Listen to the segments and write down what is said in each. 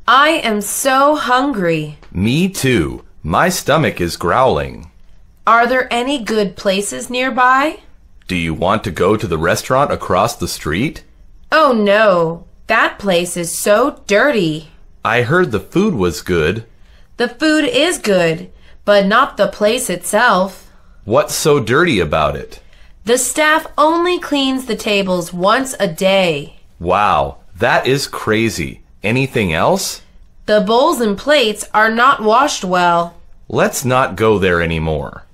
I am so hungry. Me too. My stomach is growling. Are there any good places nearby? Do you want to go to the restaurant across the street? Oh no, that place is so dirty. I heard the food was good. The food is good, but not the place itself. What's so dirty about it? The staff only cleans the tables once a day. Wow, that is crazy. Anything else? The bowls and plates are not washed well. Let's not go there anymore.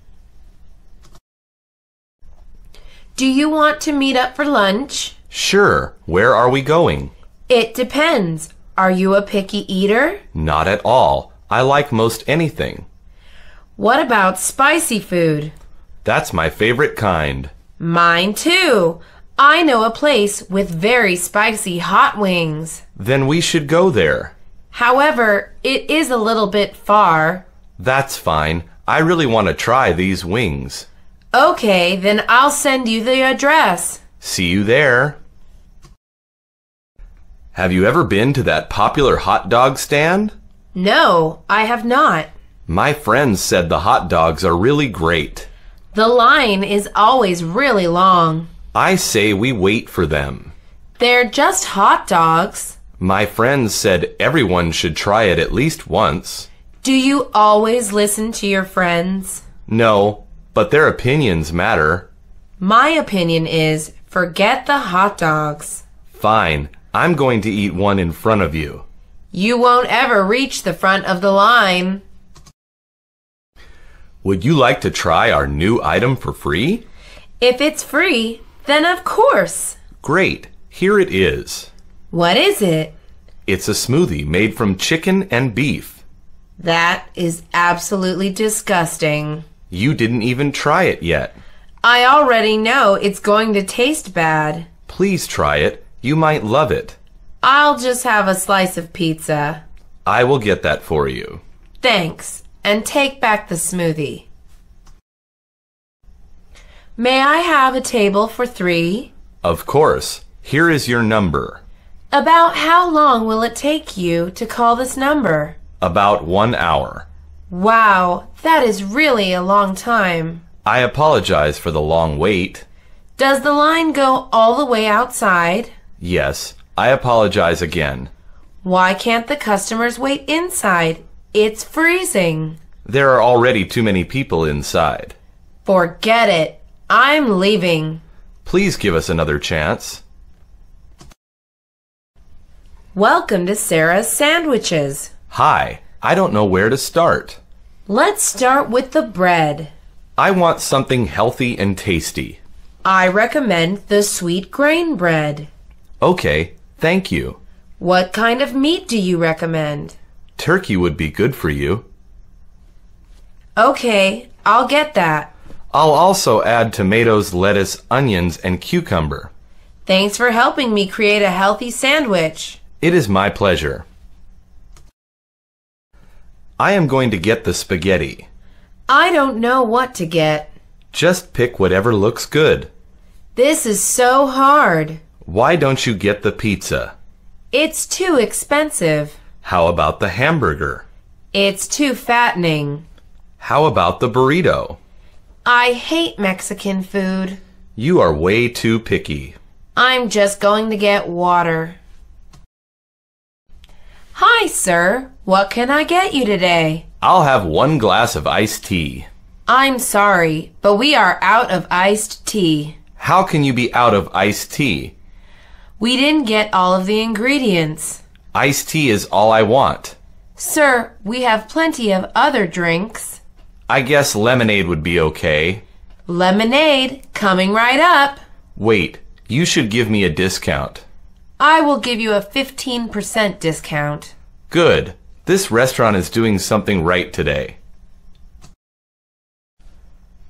Do you want to meet up for lunch? Sure. Where are we going? It depends. Are you a picky eater? Not at all. I like most anything. What about spicy food? That's my favorite kind. Mine too. I know a place with very spicy hot wings. Then we should go there. However, it is a little bit far. That's fine. I really want to try these wings. Okay, then I'll send you the address. See you there. Have you ever been to that popular hot dog stand? No, I have not. My friends said the hot dogs are really great. The line is always really long. I say we wait for them. They're just hot dogs. My friends said everyone should try it at least once. Do you always listen to your friends? No, but their opinions matter. My opinion is forget the hot dogs. Fine, I'm going to eat one in front of you. You won't ever reach the front of the line. Would you like to try our new item for free? If it's free, then of course. Great, here it is. What is it? It's a smoothie made from chicken and beef. That is absolutely disgusting. You didn't even try it yet. I already know it's going to taste bad. Please try it. You might love it. I'll just have a slice of pizza. I will get that for you. Thanks, and take back the smoothie. May I have a table for 3? Of course. Here is your number. About how long will it take you to call this number? About 1 hour. Wow, that is really a long time. I apologize for the long wait. Does the line go all the way outside? Yes, I apologize again. Why can't the customers wait inside? It's freezing. There are already too many people inside. Forget it. I'm leaving. Please give us another chance. Welcome to Sarah's Sandwiches. Hi, I don't know where to start. Let's start with the bread. I want something healthy and tasty. I recommend the sweet grain bread. Okay, thank you. What kind of meat do you recommend? Turkey would be good for you. Okay, I'll get that. I'll also add tomatoes, lettuce, onions, and cucumber. Thanks for helping me create a healthy sandwich. It is my pleasure. I am going to get the spaghetti. I don't know what to get. Just pick whatever looks good. This is so hard. Why don't you get the pizza? It's too expensive. How about the hamburger? It's too fattening. How about the burrito? I hate Mexican food. You are way too picky. I'm just going to get water. Hi, sir. What can I get you today? I'll have 1 glass of iced tea. I'm sorry, but we are out of iced tea. How can you be out of iced tea? We didn't get all of the ingredients. Iced tea is all I want. Sir, we have plenty of other drinks. I guess lemonade would be okay. Lemonade, coming right up. Wait, you should give me a discount. I will give you a 15% discount. Good. This restaurant is doing something right today.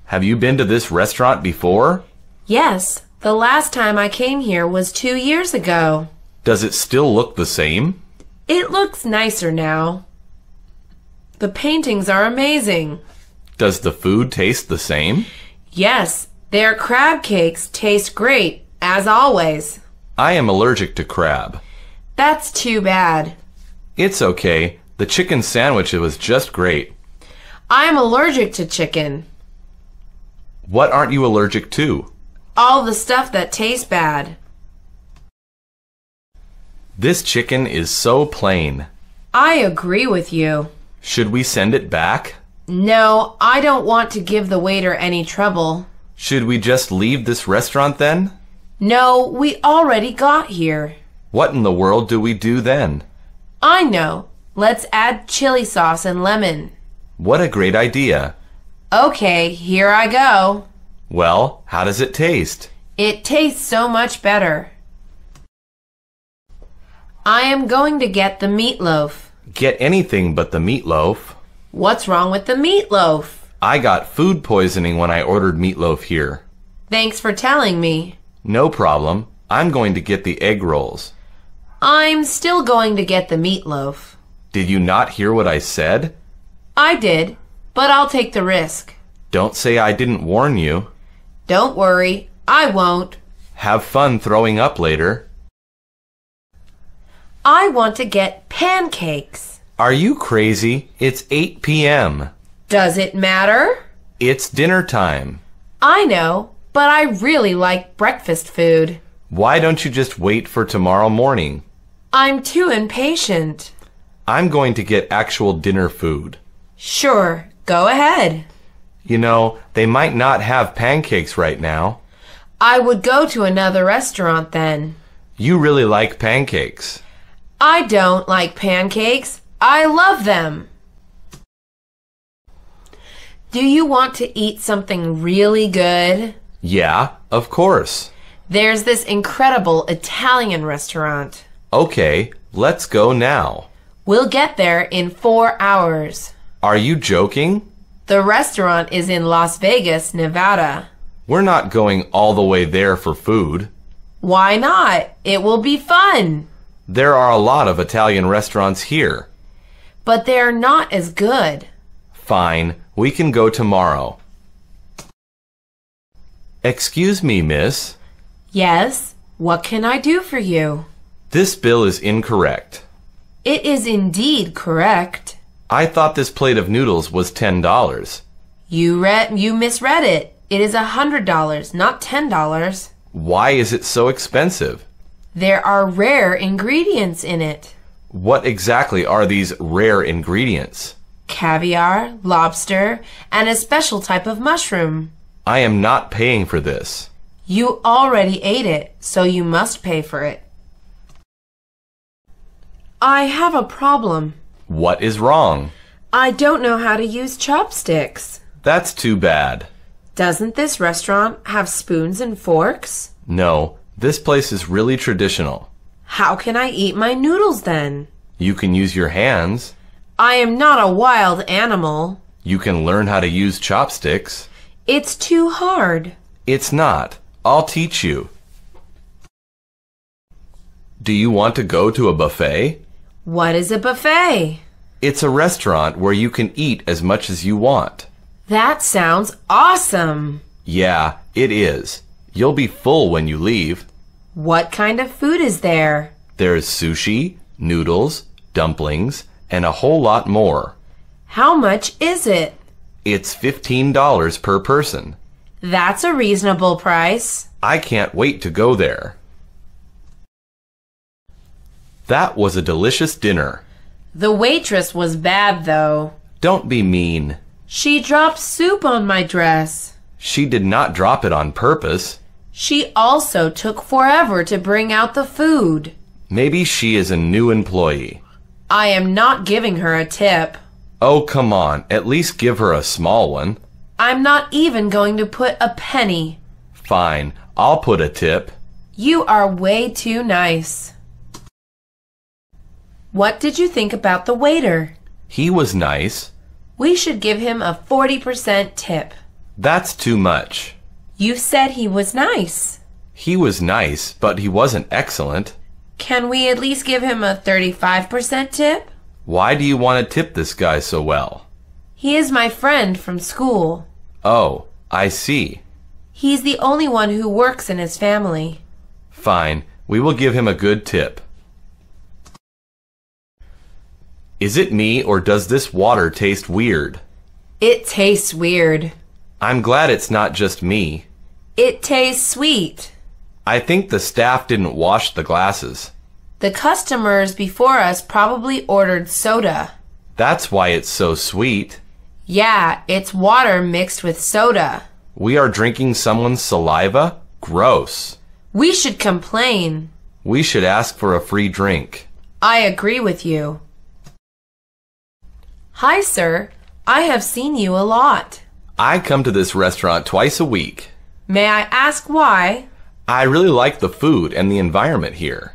Have you been to this restaurant before? Yes, the last time I came here was 2 years ago. Does it still look the same? It looks nicer now. The paintings are amazing. Does the food taste the same? Yes, their crab cakes taste great, as always. I am allergic to crab. That's too bad. It's okay. The chicken sandwich was just great. I'm allergic to chicken. What aren't you allergic to? All the stuff that tastes bad. This chicken is so plain. I agree with you. Should we send it back? No, I don't want to give the waiter any trouble. Should we just leave this restaurant then? No, we already got here. What in the world do we do then? I know. Let's add chili sauce and lemon. What a great idea. Okay, here I go. Well, how does it taste? It tastes so much better. I am going to get the meatloaf. Get anything but the meatloaf. What's wrong with the meatloaf? I got food poisoning when I ordered meatloaf here. Thanks for telling me. No problem. I'm going to get the egg rolls. I'm still going to get the meatloaf. Did you not hear what I said? I did, but I'll take the risk. Don't say I didn't warn you. Don't worry, I won't. Have fun throwing up later. I want to get pancakes. Are you crazy? It's 8 p.m. Does it matter? It's dinner time. I know, but I really like breakfast food. Why don't you just wait for tomorrow morning? I'm too impatient. I'm going to get actual dinner food. Sure, go ahead. You know, they might not have pancakes right now. I would go to another restaurant then. You really like pancakes. I don't like pancakes. I love them. Do you want to eat something really good? Yeah, of course. There's this incredible Italian restaurant. Okay, let's go now. We'll get there in 4 hours. Are you joking? The restaurant is in Las Vegas, Nevada. We're not going all the way there for food. Why not? It will be fun. There are a lot of Italian restaurants here. But they're not as good. Fine, we can go tomorrow. Excuse me, miss. Yes, what can I do for you? This bill is incorrect. It is indeed correct. I thought this plate of noodles was $10. You misread it. It is $100, not $10. Why is it so expensive? There are rare ingredients in it. What exactly are these rare ingredients? Caviar, lobster, and a special type of mushroom. I am not paying for this. You already ate it, so you must pay for it. I have a problem. What is wrong? I don't know how to use chopsticks. That's too bad. Doesn't this restaurant have spoons and forks? No, this place is really traditional. How can I eat my noodles then? You can use your hands. I am not a wild animal. You can learn how to use chopsticks. It's too hard. It's not. I'll teach you. Do you want to go to a buffet? What is a buffet? It's a restaurant where you can eat as much as you want. That sounds awesome. Yeah, it is. You'll be full when you leave. What kind of food is there? There's sushi, noodles, dumplings, and a whole lot more. How much is it? It's $15 per person. That's a reasonable price. I can't wait to go there. That was a delicious dinner. The waitress was bad, though. Don't be mean. She dropped soup on my dress. She did not drop it on purpose. She also took forever to bring out the food. Maybe she is a new employee. I am not giving her a tip. Oh, come on. At least give her a small one. I'm not even going to put a penny. Fine. I'll put a tip. You are way too nice. What did you think about the waiter? He was nice. We should give him a 40% tip. That's too much. You said he was nice. He was nice, but he wasn't excellent. Can we at least give him a 35% tip? Why do you want to tip this guy so well? He is my friend from school. Oh, I see. He's the only one who works in his family. Fine. We will give him a good tip. Is it me or does this water taste weird? It tastes weird. I'm glad it's not just me. It tastes sweet. I think the staff didn't wash the glasses. The customers before us probably ordered soda. That's why it's so sweet. Yeah, it's water mixed with soda. We are drinking someone's saliva? Gross. We should complain. We should ask for a free drink. I agree with you. Hi, sir. I have seen you a lot. I come to this restaurant twice a week. May I ask why? I really like the food and the environment here.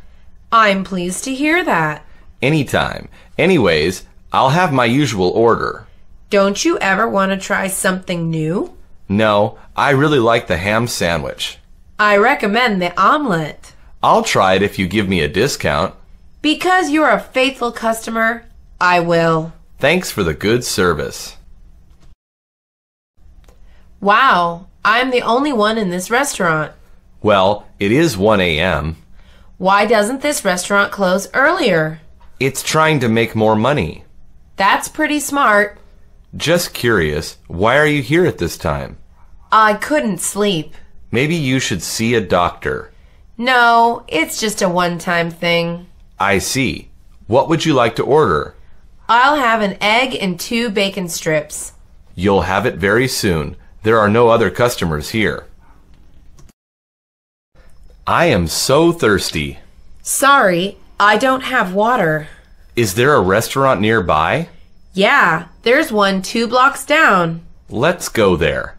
I'm pleased to hear that. Anytime. Anyways, I'll have my usual order. Don't you ever want to try something new? No, I really like the ham sandwich. I recommend the omelet. I'll try it if you give me a discount. Because you're a faithful customer, I will. Thanks for the good service. Wow, I'm the only one in this restaurant. Well, it is 1 a.m. Why doesn't this restaurant close earlier? It's trying to make more money. That's pretty smart. Just curious, why are you here at this time? I couldn't sleep. Maybe you should see a doctor. No, it's just a one-time thing. I see. What would you like to order? I'll have an egg and 2 bacon strips. You'll have it very soon. There are no other customers here. I am so thirsty. Sorry, I don't have water. Is there a restaurant nearby? Yeah, there's one 2 blocks down. Let's go there.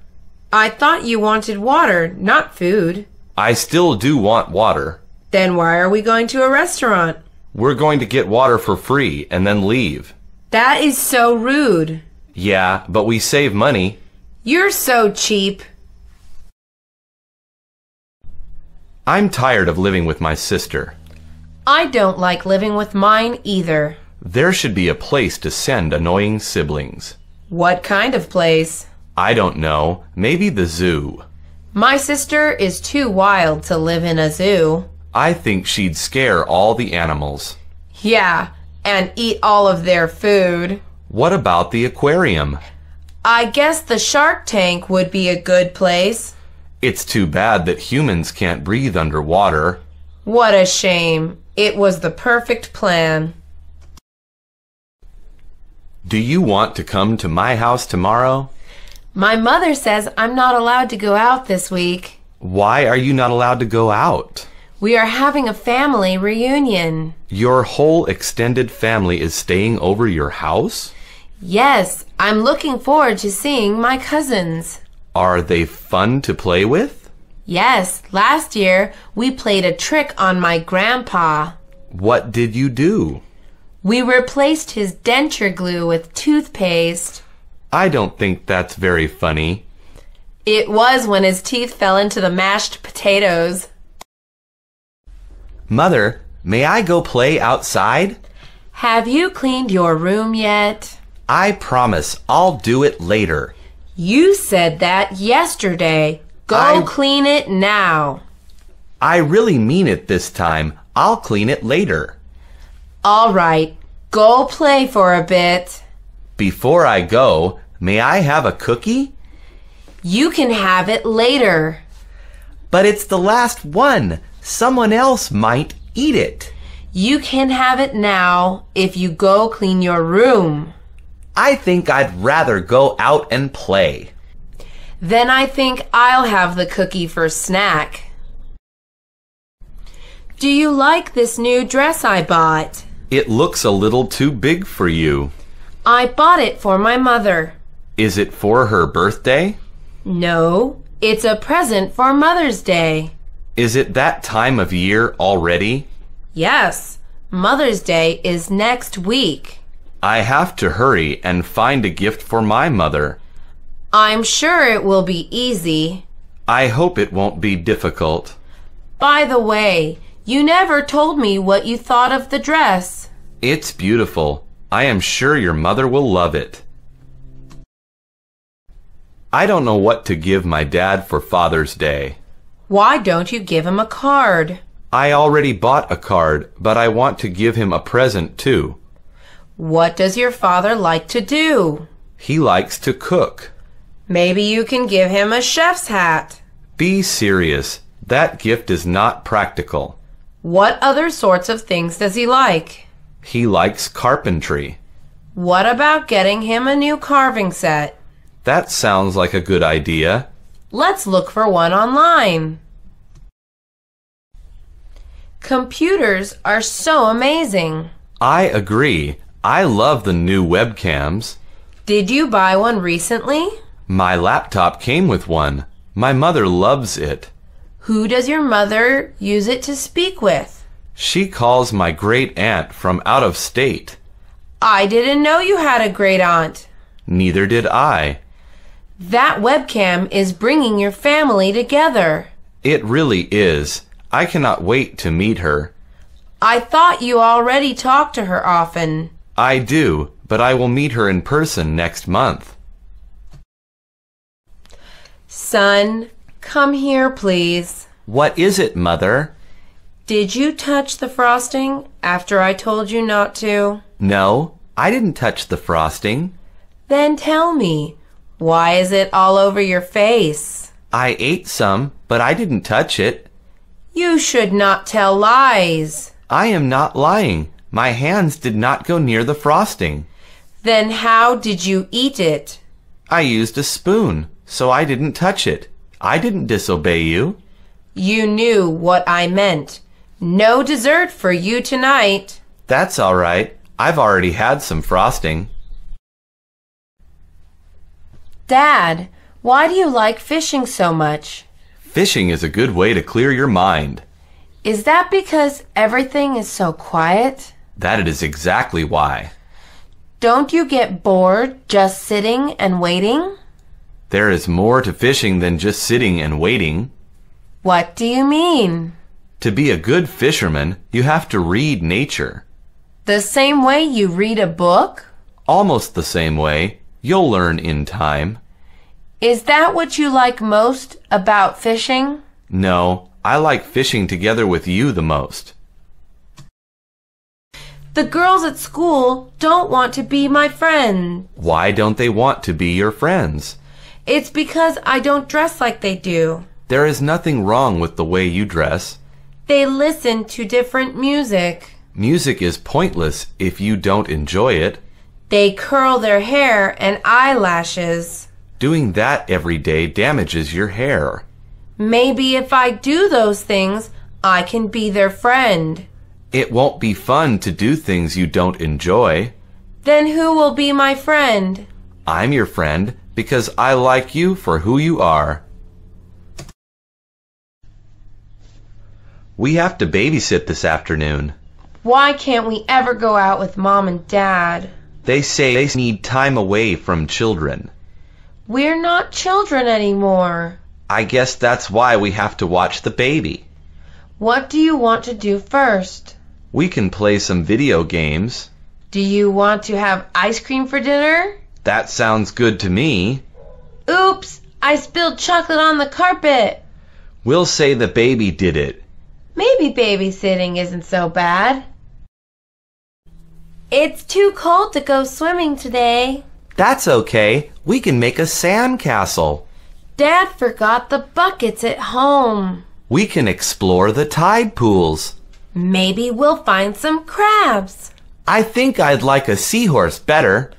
I thought you wanted water, not food. I still do want water. Then why are we going to a restaurant? We're going to get water for free and then leave. That is so rude. Yeah, but we save money. You're so cheap. I'm tired of living with my sister. I don't like living with mine either. There should be a place to send annoying siblings. What kind of place? I don't know. Maybe the zoo. My sister is too wild to live in a zoo. I think she'd scare all the animals. Yeah, and eat all of their food. What about the aquarium? I guess the shark tank would be a good place. It's too bad that humans can't breathe underwater. What a shame. It was the perfect plan. Do you want to come to my house tomorrow? My mother says I'm not allowed to go out this week. Why are you not allowed to go out? We are having a family reunion. Your whole extended family is staying over your house? Yes, I'm looking forward to seeing my cousins. Are they fun to play with? Yes, last year we played a trick on my grandpa. What did you do? We replaced his denture glue with toothpaste. I don't think that's very funny. It was when his teeth fell into the mashed potatoes. Mother, may I go play outside? Have you cleaned your room yet? I promise I'll do it later. You said that yesterday. Go clean it now. I really mean it this time. I'll clean it later. All right, go play for a bit. Before I go, may I have a cookie? You can have it later. But it's the last one. Someone else might eat it. You can have it now if you go clean your room. I think I'd rather go out and play. Then I think I'll have the cookie for snack. Do you like this new dress I bought? It looks a little too big for you. I bought it for my mother. Is it for her birthday? No, it's a present for Mother's Day. Is it that time of year already? Yes, Mother's Day is next week. I have to hurry and find a gift for my mother. I'm sure it will be easy. I hope it won't be difficult. By the way, you never told me what you thought of the dress. It's beautiful. I am sure your mother will love it. I don't know what to give my dad for Father's Day. Why don't you give him a card? I already bought a card, but I want to give him a present too. What does your father like to do? He likes to cook. Maybe you can give him a chef's hat. Be serious. That gift is not practical. What other sorts of things does he like? He likes carpentry. What about getting him a new carving set? That sounds like a good idea. Let's look for one online. Computers are so amazing. I agree. I love the new webcams. Did you buy one recently? My laptop came with one. My mother loves it. Who does your mother use it to speak with? She calls my great aunt from out of state. I didn't know you had a great aunt. Neither did I. That webcam is bringing your family together. It really is. I cannot wait to meet her. I thought you already talked to her often. I do, but I will meet her in person next month. Son, come here, please. What is it, Mother? Did you touch the frosting after I told you not to? No, I didn't touch the frosting. Then tell me, why is it all over your face? I ate some, but I didn't touch it. You should not tell lies. I am not lying. My hands did not go near the frosting. Then how did you eat it? I used a spoon, so I didn't touch it. I didn't disobey you. You knew what I meant. No dessert for you tonight. That's all right. I've already had some frosting. Dad, why do you like fishing so much? Fishing is a good way to clear your mind. Is that because everything is so quiet? That is exactly why. Don't you get bored just sitting and waiting? There is more to fishing than just sitting and waiting. What do you mean? To be a good fisherman, you have to read nature. The same way you read a book? Almost the same way. You'll learn in time. Is that what you like most about fishing? No, I like fishing together with you the most. The girls at school don't want to be my friend. Why don't they want to be your friends? It's because I don't dress like they do. There is nothing wrong with the way you dress. They listen to different music. Music is pointless if you don't enjoy it. They curl their hair and eyelashes. Doing that every day damages your hair. Maybe if I do those things, I can be their friend. It won't be fun to do things you don't enjoy. Then who will be my friend? I'm your friend because I like you for who you are. We have to babysit this afternoon. Why can't we ever go out with Mom and Dad? They say they need time away from children. We're not children anymore. I guess that's why we have to watch the baby. What do you want to do first? We can play some video games. Do you want to have ice cream for dinner? That sounds good to me. Oops! I spilled chocolate on the carpet. We'll say the baby did it. Maybe babysitting isn't so bad. It's too cold to go swimming today. That's okay. We can make a sand castle. Dad forgot the buckets at home. We can explore the tide pools. Maybe we'll find some crabs. I think I'd like a seahorse better.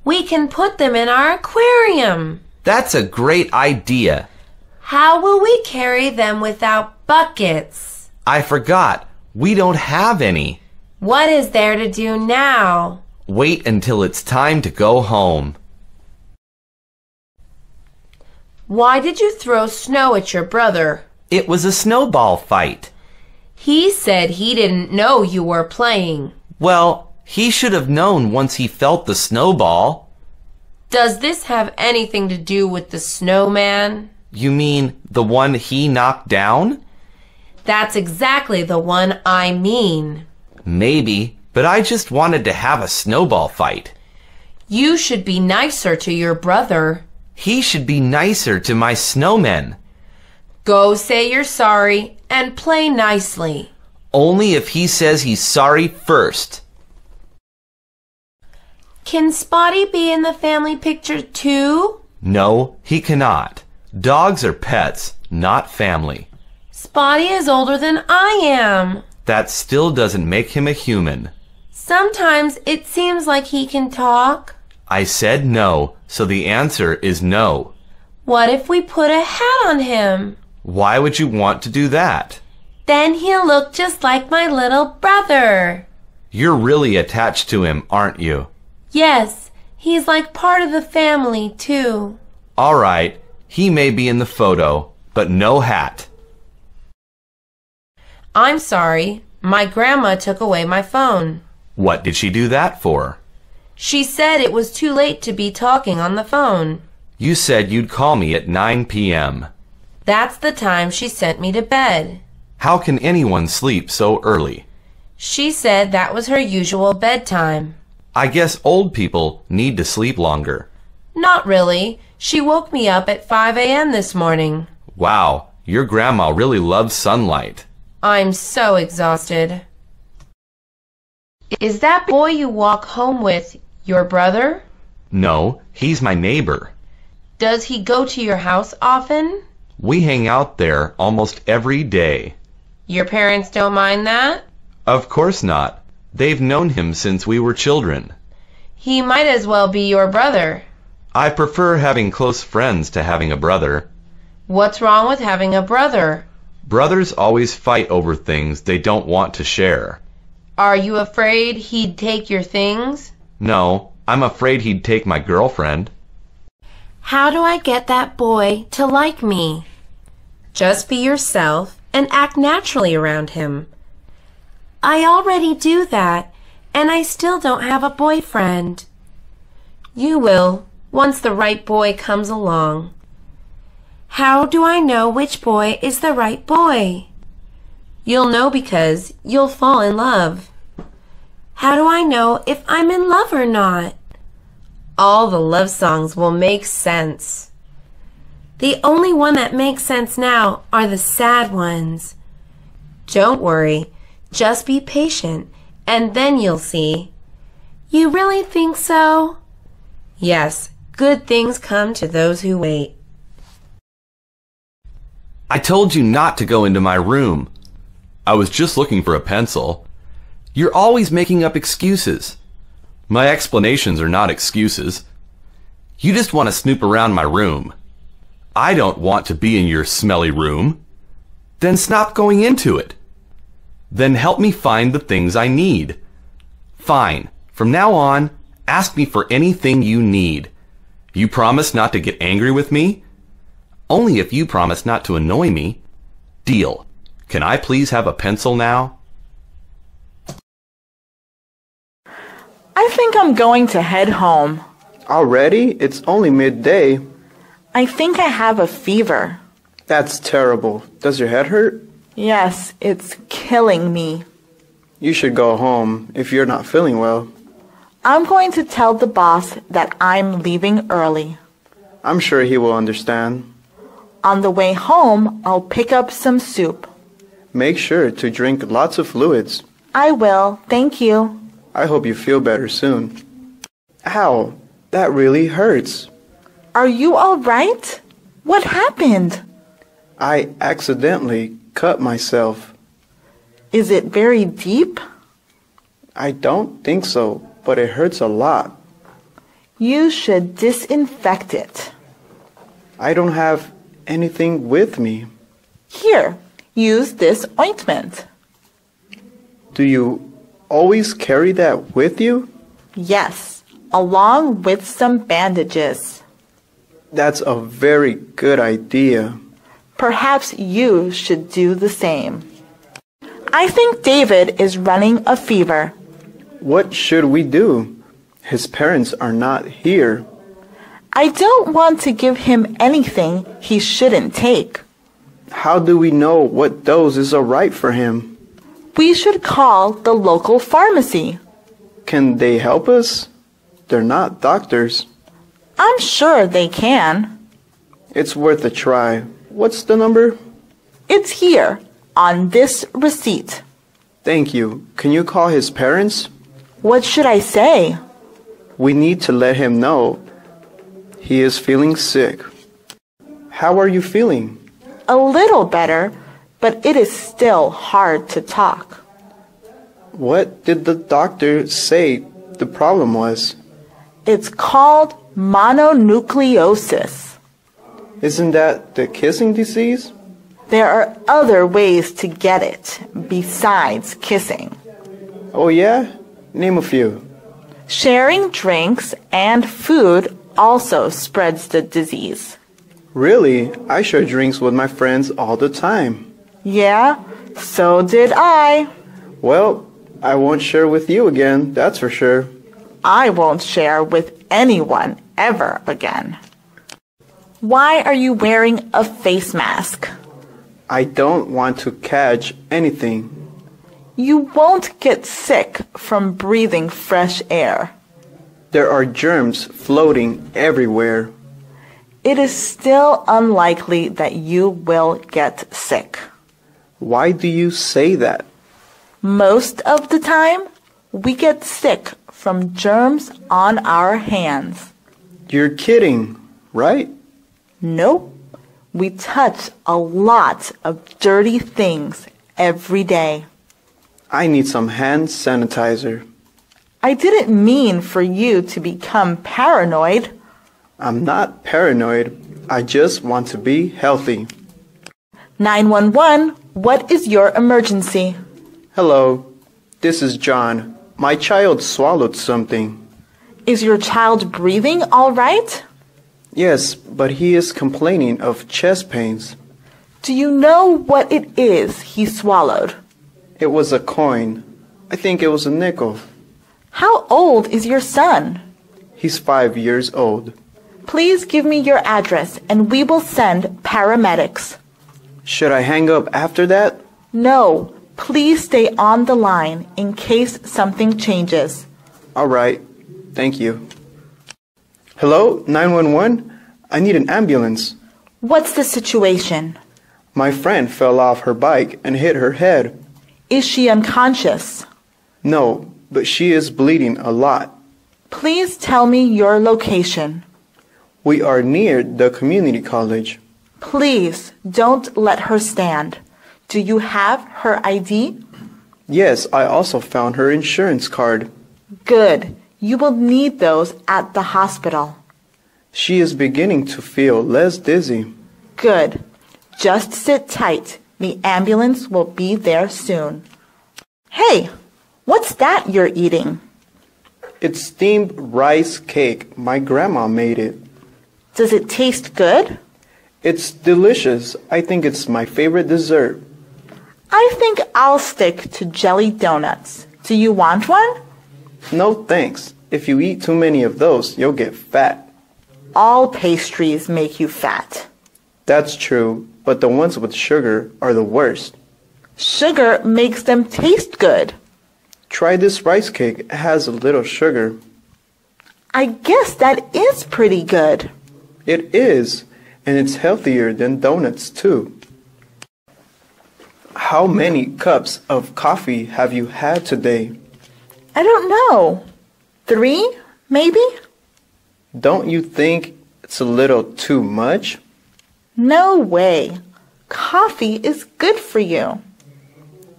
We can put them in our aquarium. That's a great idea. How will we carry them without buckets? I forgot. We don't have any. What is there to do now? Wait until it's time to go home. Why did you throw snow at your brother? It was a snowball fight. He said he didn't know you were playing. Well, he should have known once he felt the snowball. Does this have anything to do with the snowman? You mean the one he knocked down? That's exactly the one I mean. Maybe, but I just wanted to have a snowball fight. You should be nicer to your brother. He should be nicer to my snowmen. Go say you're sorry and play nicely. Only if he says he's sorry first. Can Spotty be in the family picture too? No, he cannot. Dogs are pets, not family. Spotty is older than I am. That still doesn't make him a human. Sometimes it seems like he can talk. I said no, so the answer is no. What if we put a hat on him? Why would you want to do that? Then he'll look just like my little brother. You're really attached to him, aren't you? Yes, he's like part of the family, too. All right, he may be in the photo, but no hat. I'm sorry. My grandma took away my phone. What did she do that for? She said it was too late to be talking on the phone. You said you'd call me at 9 p.m. That's the time she sent me to bed. How can anyone sleep so early? She said that was her usual bedtime. I guess old people need to sleep longer. Not really. She woke me up at 5 a.m. this morning. Wow, your grandma really loves sunlight. I'm so exhausted. Is that boy you walk home with your brother? No, he's my neighbor. Does he go to your house often? We hang out there almost every day. Your parents don't mind that? Of course not. They've known him since we were children. He might as well be your brother. I prefer having close friends to having a brother. What's wrong with having a brother? Brothers always fight over things they don't want to share. Are you afraid he'd take your things? No, I'm afraid he'd take my girlfriend. How do I get that boy to like me? Just be yourself and act naturally around him. I already do that, and I still don't have a boyfriend. You will, once the right boy comes along. How do I know which boy is the right boy? You'll know because you'll fall in love. How do I know if I'm in love or not? All the love songs will make sense. The only one that makes sense now are the sad ones. Don't worry, just be patient, and then you'll see. You really think so? Yes, good things come to those who wait. I told you not to go into my room. I was just looking for a pencil. You're always making up excuses. My explanations are not excuses. You just want to snoop around my room. I don't want to be in your smelly room. Then stop going into it. Then help me find the things I need. Fine. From now on, ask me for anything you need. You promise not to get angry with me? Only if you promise not to annoy me. Deal. Can I please have a pencil now? I think I'm going to head home. Already? It's only midday. I think I have a fever. That's terrible. Does your head hurt? Yes, it's killing me. You should go home if you're not feeling well. I'm going to tell the boss that I'm leaving early. I'm sure he will understand. On the way home, I'll pick up some soup. Make sure to drink lots of fluids. I will, thank you. I hope you feel better soon. Ow, that really hurts. Are you all right? What happened? I accidentally cut myself. Is it very deep? I don't think so, but it hurts a lot. You should disinfect it. I don't have anything with me. Here, use this ointment. Do you always carry that with you? Yes, along with some bandages. That's a very good idea. Perhaps you should do the same. I think David is running a fever. What should we do? His parents are not here. I don't want to give him anything he shouldn't take. How do we know what doses are right for him? We should call the local pharmacy. Can they help us? They're not doctors. I'm sure they can. It's worth a try. What's the number? It's here, on this receipt. Thank you. Can you call his parents? What should I say? We need to let him know he is feeling sick. How are you feeling? A little better, but it is still hard to talk. What did the doctor say the problem was? It's called mononucleosis. Isn't that the kissing disease? There are other ways to get it besides kissing. Oh yeah? Name a few. Sharing drinks and food also spreads the disease. Really? I share drinks with my friends all the time. Yeah, so did I. Well, I won't share with you again, that's for sure. I won't share with anyone ever again. Why are you wearing a face mask? I don't want to catch anything. You won't get sick from breathing fresh air. There are germs floating everywhere. It is still unlikely that you will get sick. Why do you say that? Most of the time, we get sick from germs on our hands. You're kidding, right? Nope. We touch a lot of dirty things every day. I need some hand sanitizer. I didn't mean for you to become paranoid. I'm not paranoid. I just want to be healthy. 911, what is your emergency? Hello, this is John. My child swallowed something. Is your child breathing all right? Yes, but he is complaining of chest pains. Do you know what it is he swallowed? It was a coin. I think it was a nickel. How old is your son? He's 5 years old. Please give me your address and we will send paramedics. Should I hang up after that? No, please stay on the line in case something changes. All right. Thank you. Hello, 911? I need an ambulance. What's the situation? My friend fell off her bike and hit her head. Is she unconscious? No, but she is bleeding a lot. Please tell me your location. We are near the community college. Please don't let her stand. Do you have her ID? Yes, I also found her insurance card. Good. You will need those at the hospital. She is beginning to feel less dizzy. Good. Just sit tight. The ambulance will be there soon. Hey, what's that you're eating? It's steamed rice cake. My grandma made it. Does it taste good? It's delicious. I think it's my favorite dessert. I think I'll stick to jelly donuts. Do you want one? No thanks. If you eat too many of those, you'll get fat. All pastries make you fat. That's true, but the ones with sugar are the worst. Sugar makes them taste good. Try this rice cake. It has a little sugar. I guess that is pretty good. It is, and it's healthier than donuts too. How many cups of coffee have you had today? I don't know. 3, maybe? Don't you think it's a little too much? No way. Coffee is good for you.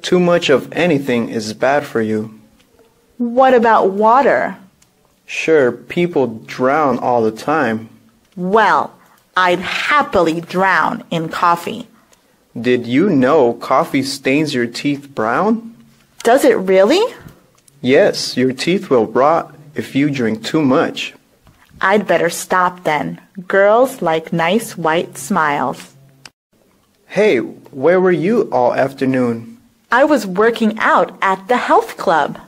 Too much of anything is bad for you. What about water? Sure, people drown all the time. Well, I'd happily drown in coffee. Did you know coffee stains your teeth brown? Does it really? Yes, your teeth will rot if you drink too much. I'd better stop then. Girls like nice white smiles. Hey, where were you all afternoon? I was working out at the health club.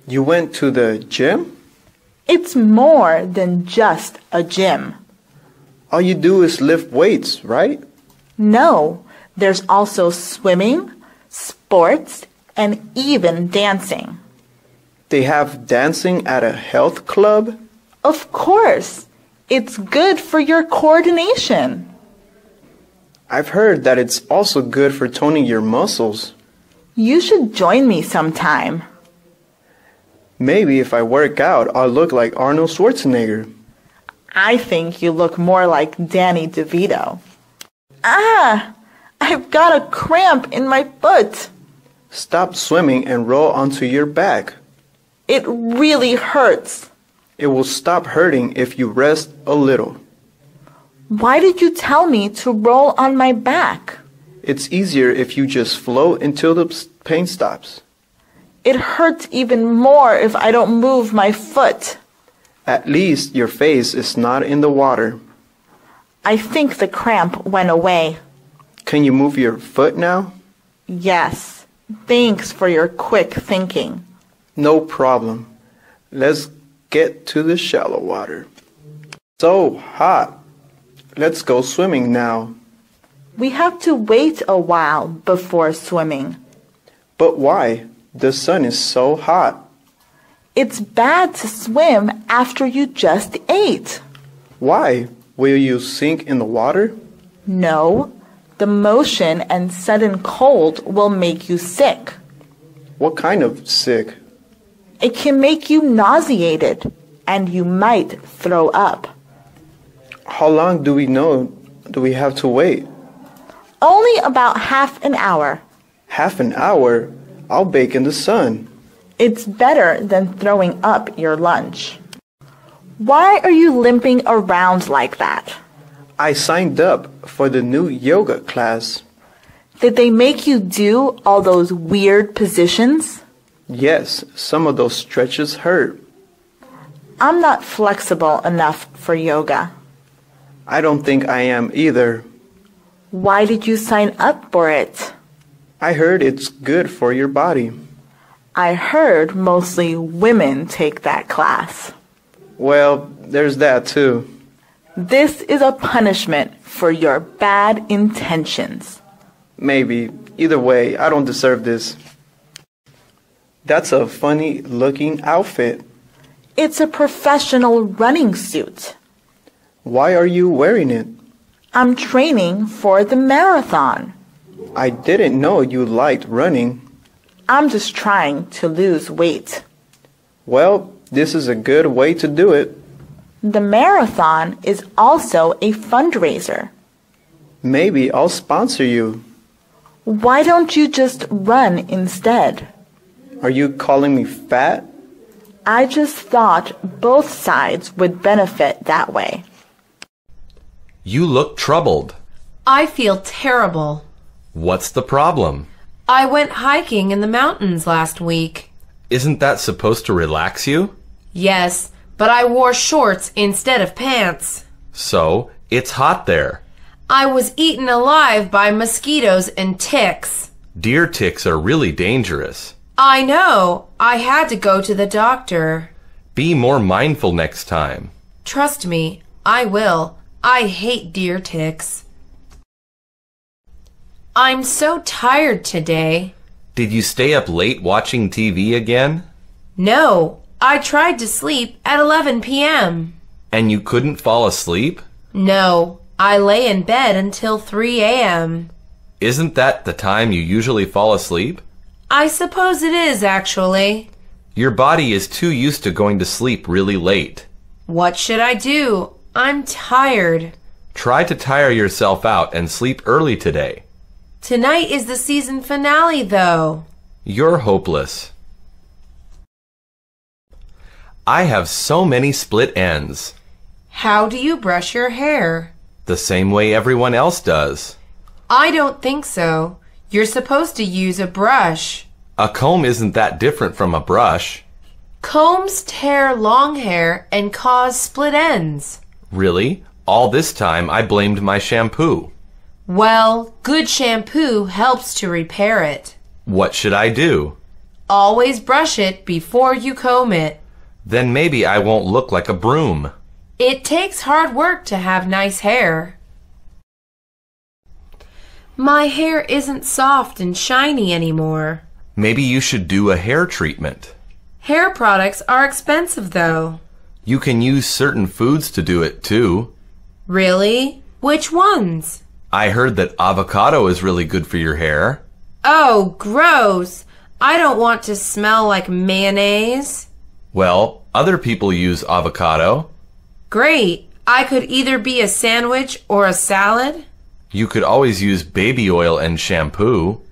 You went to the gym? It's more than just a gym. All you do is lift weights, right? No, there's also swimming, sports, and even dancing. They have dancing at a health club? Of course. It's good for your coordination. I've heard that it's also good for toning your muscles. You should join me sometime. Maybe if I work out, I'll look like Arnold Schwarzenegger. I think you look more like Danny DeVito. Ah! I've got a cramp in my foot. Stop swimming and roll onto your back. It really hurts. It will stop hurting if you rest a little. Why did you tell me to roll on my back? It's easier if you just float until the pain stops. It hurts even more if I don't move my foot. At least your face is not in the water. I think the cramp went away. Can you move your foot now? Yes. Thanks for your quick thinking. No problem. Let's get to the shallow water. So hot. Let's go swimming now. We have to wait a while before swimming. But why? The sun is so hot. It's bad to swim after you just ate. Why? Will you sink in the water? No. The motion and sudden cold will make you sick. What kind of sick? It can make you nauseated, and you might throw up. How long do we have to wait? Only about half an hour. Half an hour? I'll bake in the sun. It's better than throwing up your lunch. Why are you limping around like that? I signed up for the new yoga class. Did they make you do all those weird positions? Yes, some of those stretches hurt. I'm not flexible enough for yoga. I don't think I am either. Why did you sign up for it? I heard it's good for your body. I heard mostly women take that class. Well, there's that too. This is a punishment for your bad intentions. Maybe. Either way, I don't deserve this. That's a funny looking outfit. It's a professional running suit. Why are you wearing it? I'm training for the marathon. I didn't know you liked running. I'm just trying to lose weight. Well, this is a good way to do it. The marathon is also a fundraiser. Maybe I'll sponsor you. Why don't you just run instead? Are you calling me fat? I just thought both sides would benefit that way. You look troubled. I feel terrible. What's the problem? I went hiking in the mountains last week. Isn't that supposed to relax you? Yes, but I wore shorts instead of pants. So, it's hot there. I was eaten alive by mosquitoes and ticks. Deer ticks are really dangerous. I know. I had to go to the doctor. Be more mindful next time. Trust me, I will. I hate deer ticks. I'm so tired today. Did you stay up late watching TV again? No, I tried to sleep at 11 p.m. And you couldn't fall asleep? No, I lay in bed until 3 a.m. Isn't that the time you usually fall asleep? I suppose it is, actually. Your body is too used to going to sleep really late. What should I do? I'm tired. Try to tire yourself out and sleep early today. Tonight is the season finale, though. You're hopeless. I have so many split ends. How do you brush your hair? The same way everyone else does. I don't think so. You're supposed to use a brush. A comb isn't that different from a brush. Combs tear long hair and cause split ends. Really? All this time I blamed my shampoo. Well, good shampoo helps to repair it. What should I do? Always brush it before you comb it. Then maybe I won't look like a broom. It takes hard work to have nice hair. My hair isn't soft and shiny anymore. Maybe you should do a hair treatment. Hair products are expensive, though. You can use certain foods to do it, too. Really? Which ones? I heard that avocado is really good for your hair. Oh, gross! I don't want to smell like mayonnaise. Well, other people use avocado. Great. I could either be a sandwich or a salad. You could always use baby oil and shampoo.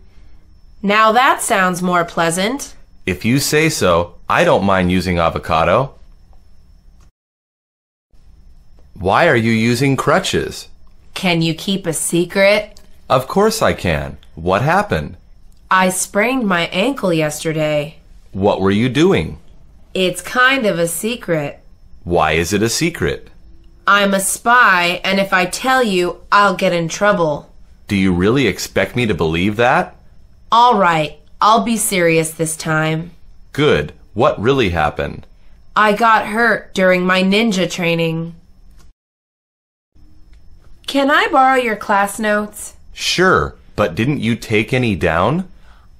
Now that sounds more pleasant. If you say so, I don't mind using avocado. Why are you using crutches? Can you keep a secret? Of course I can. What happened? I sprained my ankle yesterday. What were you doing? It's kind of a secret. Why is it a secret? I'm a spy, and if I tell you, I'll get in trouble. Do you really expect me to believe that? All right, I'll be serious this time. Good. What really happened? I got hurt during my ninja training. Can I borrow your class notes? Sure, but didn't you take any down?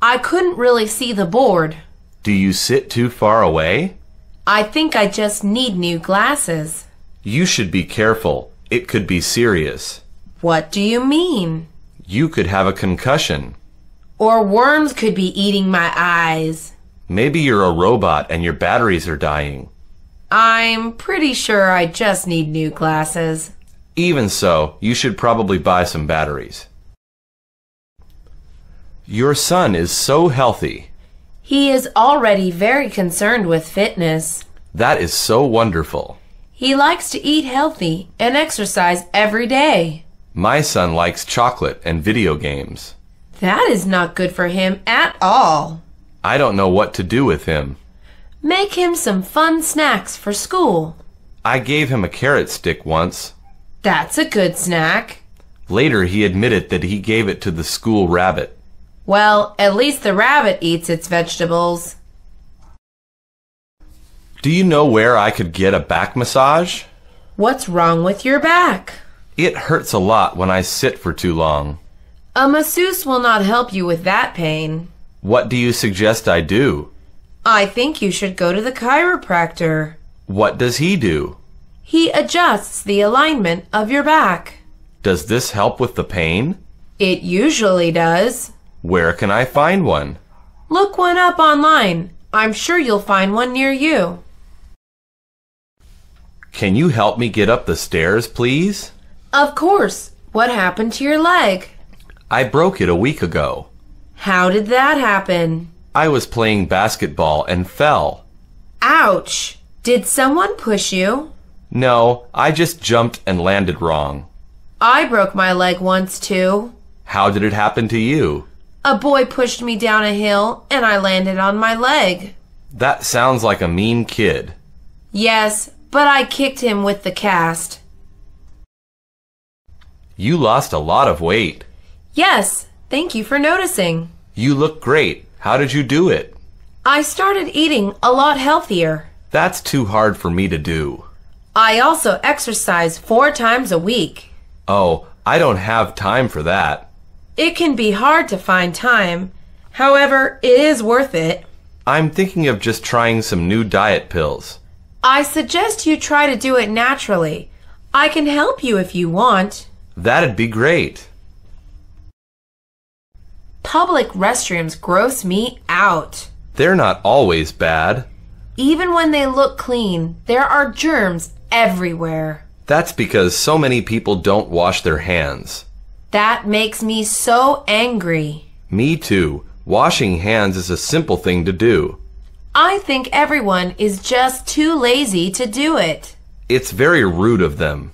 I couldn't really see the board. Do you sit too far away? I think I just need new glasses. You should be careful. It could be serious. What do you mean? You could have a concussion. Or worms could be eating my eyes. Maybe you're a robot and your batteries are dying. I'm pretty sure I just need new glasses. Even so, you should probably buy some batteries. Your son is so healthy. He is already very concerned with fitness. That is so wonderful. He likes to eat healthy and exercise every day. My son likes chocolate and video games. That is not good for him at all. I don't know what to do with him. Make him some fun snacks for school. I gave him a carrot stick once. That's a good snack. Later he admitted that he gave it to the school rabbit. Well, at least the rabbit eats its vegetables. Do you know where I could get a back massage? What's wrong with your back? It hurts a lot when I sit for too long. A masseuse will not help you with that pain. What do you suggest I do? I think you should go to the chiropractor. What does he do? He adjusts the alignment of your back. Does this help with the pain? It usually does. Where can I find one? Look one up online. I'm sure you'll find one near you. Can you help me get up the stairs, please? Of course. What happened to your leg? I broke it a week ago. How did that happen? I was playing basketball and fell. Ouch! Did someone push you? No, I just jumped and landed wrong. I broke my leg once too. How did it happen to you? A boy pushed me down a hill and I landed on my leg. That sounds like a mean kid. Yes, but I kicked him with the cast. You lost a lot of weight. Yes, thank you for noticing. You look great. How did you do it? I started eating a lot healthier. That's too hard for me to do. I also exercise 4 times a week. Oh, I don't have time for that. It can be hard to find time. However, it is worth it. I'm thinking of just trying some new diet pills. I suggest you try to do it naturally. I can help you if you want. That'd be great. Public restrooms gross me out. They're not always bad. Even when they look clean, there are germs everywhere. That's because so many people don't wash their hands. That makes me so angry. Me too. Washing hands is a simple thing to do. I think everyone is just too lazy to do it. It's very rude of them.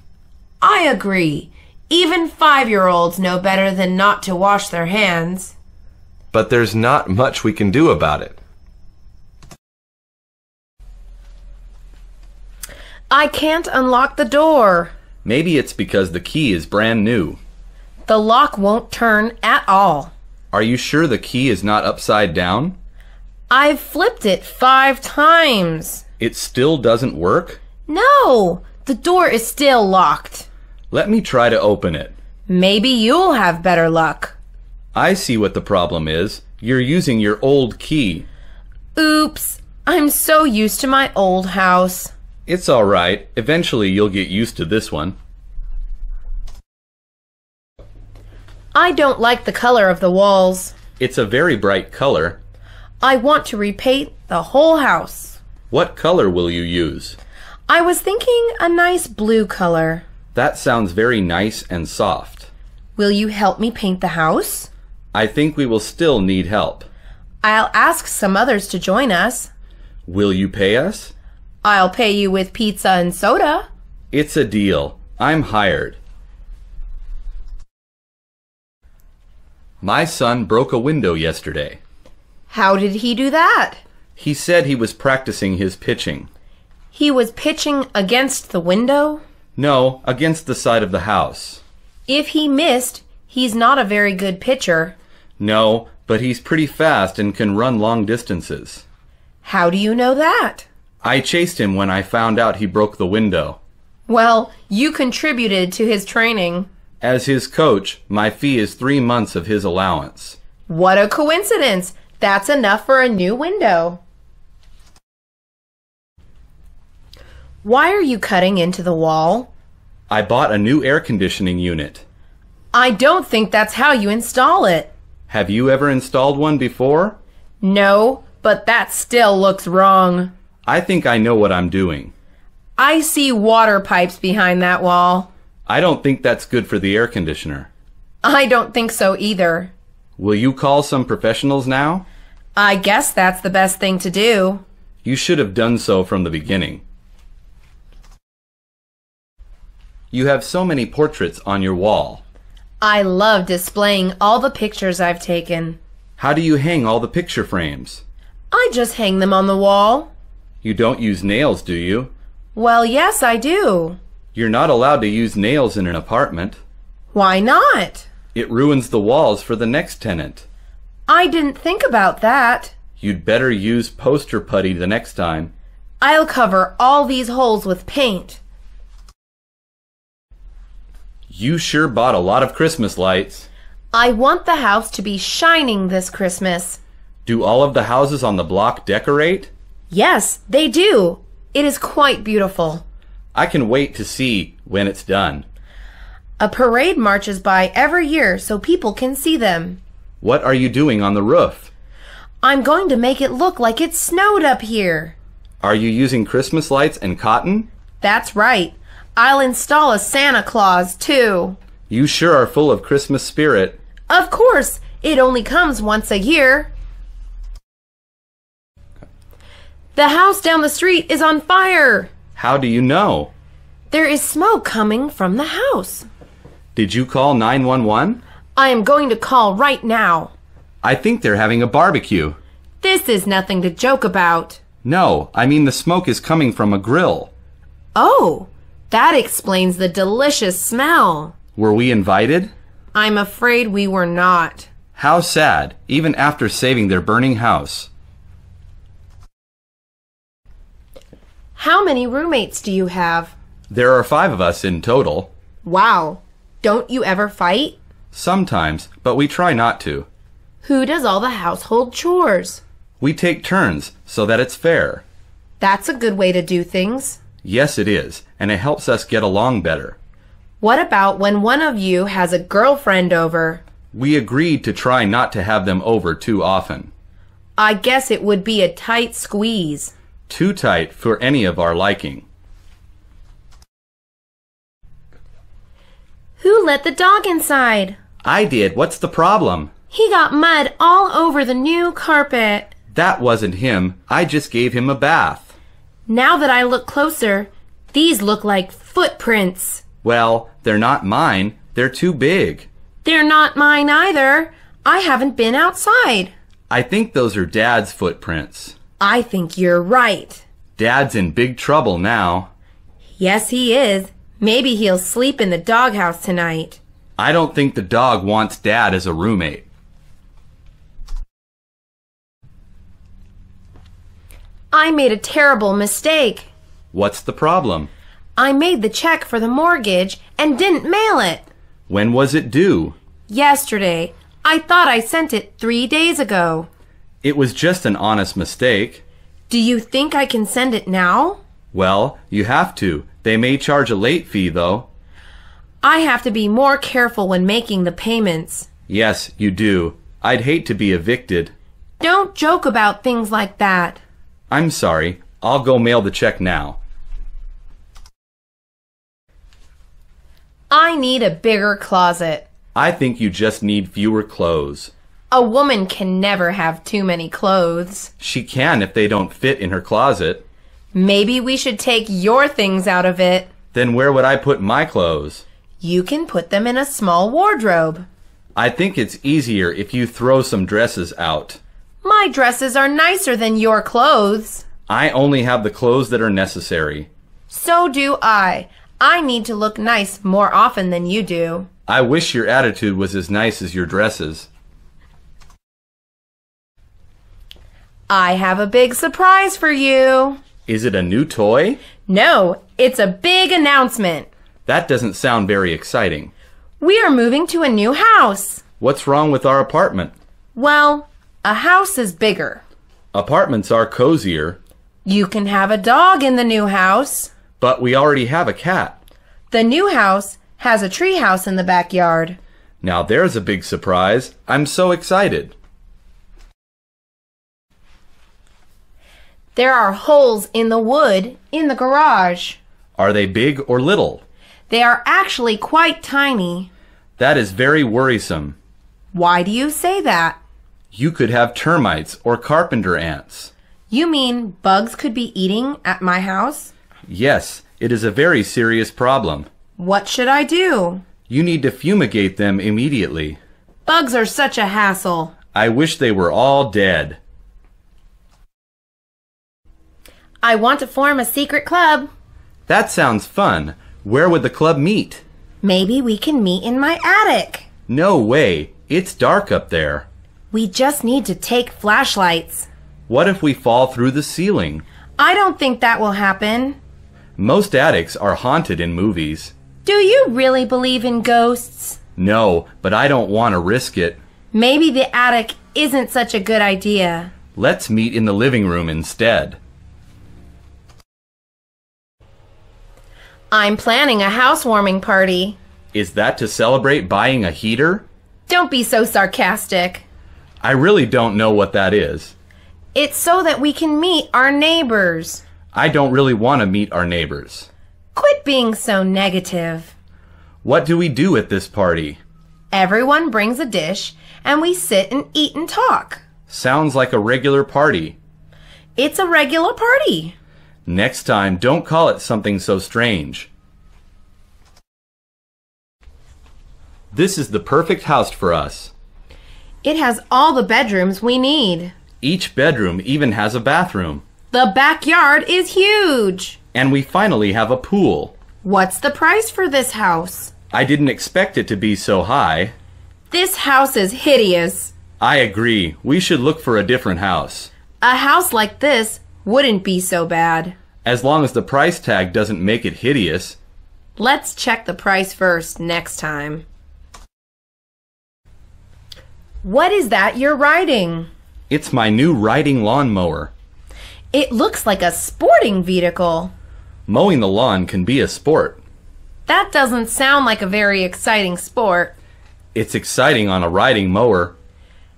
I agree. Even 5-year-olds know better than not to wash their hands. But there's not much we can do about it. I can't unlock the door. Maybe it's because the key is brand new. The lock won't turn at all. Are you sure the key is not upside down? I've flipped it 5 times. It still doesn't work? No, the door is still locked. Let me try to open it. Maybe you'll have better luck. I see what the problem is. You're using your old key. Oops, I'm so used to my old house. It's all right. Eventually you'll get used to this one. I don't like the color of the walls. It's a very bright color. I want to repaint the whole house. What color will you use? I was thinking a nice blue color. That sounds very nice and soft. Will you help me paint the house? I think we will still need help. I'll ask some others to join us. Will you pay us? I'll pay you with pizza and soda. It's a deal. I'm hired. My son broke a window yesterday. How did he do that? He said he was practicing his pitching. He was pitching against the window? No, against the side of the house. If he missed, he's not a very good pitcher. No, but he's pretty fast and can run long distances. How do you know that? I chased him when I found out he broke the window. Well, you contributed to his training. As his coach, my fee is 3 months of his allowance. What a coincidence! That's enough for a new window. Why are you cutting into the wall? I bought a new air conditioning unit. I don't think that's how you install it. Have you ever installed one before? No, but that still looks wrong. I think I know what I'm doing. I see water pipes behind that wall. I don't think that's good for the air conditioner. I don't think so either. Will you call some professionals now? I guess that's the best thing to do. You should have done so from the beginning. You have so many portraits on your wall. I love displaying all the pictures I've taken. How do you hang all the picture frames? I just hang them on the wall. You don't use nails, do you? Well, yes, I do. You're not allowed to use nails in an apartment. Why not? It ruins the walls for the next tenant. I didn't think about that. You'd better use poster putty the next time. I'll cover all these holes with paint. You sure bought a lot of Christmas lights. I want the house to be shining this Christmas. Do all of the houses on the block decorate? Yes, they do. It is quite beautiful. I can wait to see when it's done. A parade marches by every year so people can see them. What are you doing on the roof? I'm going to make it look like it snowed up here. Are you using Christmas lights and cotton? That's right. I'll install a Santa Claus, too. You sure are full of Christmas spirit. Of course. It only comes once a year. The house down the street is on fire. How do you know? There is smoke coming from the house. Did you call 911? I am going to call right now. I think they're having a barbecue. This is nothing to joke about. No, I mean the smoke is coming from a grill. Oh, that explains the delicious smell. Were we invited? I'm afraid we were not. How sad, even after saving their burning house. How many roommates do you have? There are 5 of us in total. Wow. Don't you ever fight? Sometimes, but we try not to. Who does all the household chores? We take turns so that it's fair. That's a good way to do things. Yes, it is, and it helps us get along better. What about when one of you has a girlfriend over? We agreed to try not to have them over too often. I guess it would be a tight squeeze. Too tight for any of our liking. Who let the dog inside? I did. What's the problem? He got mud all over the new carpet. That wasn't him. I just gave him a bath. Now that I look closer, these look like footprints. Well, they're not mine. They're too big. They're not mine either. I haven't been outside. I think those are Dad's footprints. I think you're right. Dad's in big trouble now. Yes, he is. Maybe he'll sleep in the doghouse tonight. I don't think the dog wants Dad as a roommate. I made a terrible mistake. What's the problem? I made the check for the mortgage and didn't mail it. When was it due? Yesterday. I thought I sent it 3 days ago. It was just an honest mistake. Do you think I can send it now? Well, you have to. They may charge a late fee, though. I have to be more careful when making the payments. Yes, you do. I'd hate to be evicted. Don't joke about things like that. I'm sorry. I'll go mail the check now. I need a bigger closet. I think you just need fewer clothes. A woman can never have too many clothes. She can if they don't fit in her closet. Maybe we should take your things out of it. Then where would I put my clothes? You can put them in a small wardrobe. I think it's easier if you throw some dresses out. My dresses are nicer than your clothes. I only have the clothes that are necessary. So do I. I need to look nice more often than you do. I wish your attitude was as nice as your dresses. I have a big surprise for you. Is it a new toy? No, it's a big announcement. That doesn't sound very exciting. We are moving to a new house. What's wrong with our apartment? Well, a house is bigger. Apartments are cozier. You can have a dog in the new house. But we already have a cat. The new house has a tree house in the backyard. Now there's a big surprise. I'm so excited. There are holes in the wood in the garage. Are they big or little? They are actually quite tiny. That is very worrisome. Why do you say that? You could have termites or carpenter ants. You mean bugs could be eating at my house? Yes, it is a very serious problem. What should I do? You need to fumigate them immediately. Bugs are such a hassle. I wish they were all dead. I want to form a secret club. That sounds fun. Where would the club meet? Maybe we can meet in my attic. No way. It's dark up there. We just need to take flashlights. What if we fall through the ceiling? I don't think that will happen. Most attics are haunted in movies. Do you really believe in ghosts? No, but I don't want to risk it. Maybe the attic isn't such a good idea. Let's meet in the living room instead. I'm planning a housewarming party. Is that to celebrate buying a heater? Don't be so sarcastic. I really don't know what that is. It's so that we can meet our neighbors. I don't really want to meet our neighbors. Quit being so negative. What do we do at this party? Everyone brings a dish, and we sit and eat and talk. Sounds like a regular party. It's a regular party. Next time, don't call it something so strange. This is the perfect house for us. It has all the bedrooms we need. Each bedroom even has a bathroom. The backyard is huge. And we finally have a pool. What's the price for this house? I didn't expect it to be so high. This house is hideous. I agree. We should look for a different house. A house like this wouldn't be so bad. As long as the price tag doesn't make it hideous. Let's check the price first next time. What is that you're riding? It's my new riding lawnmower. It looks like a sporting vehicle. Mowing the lawn can be a sport. That doesn't sound like a very exciting sport. It's exciting on a riding mower.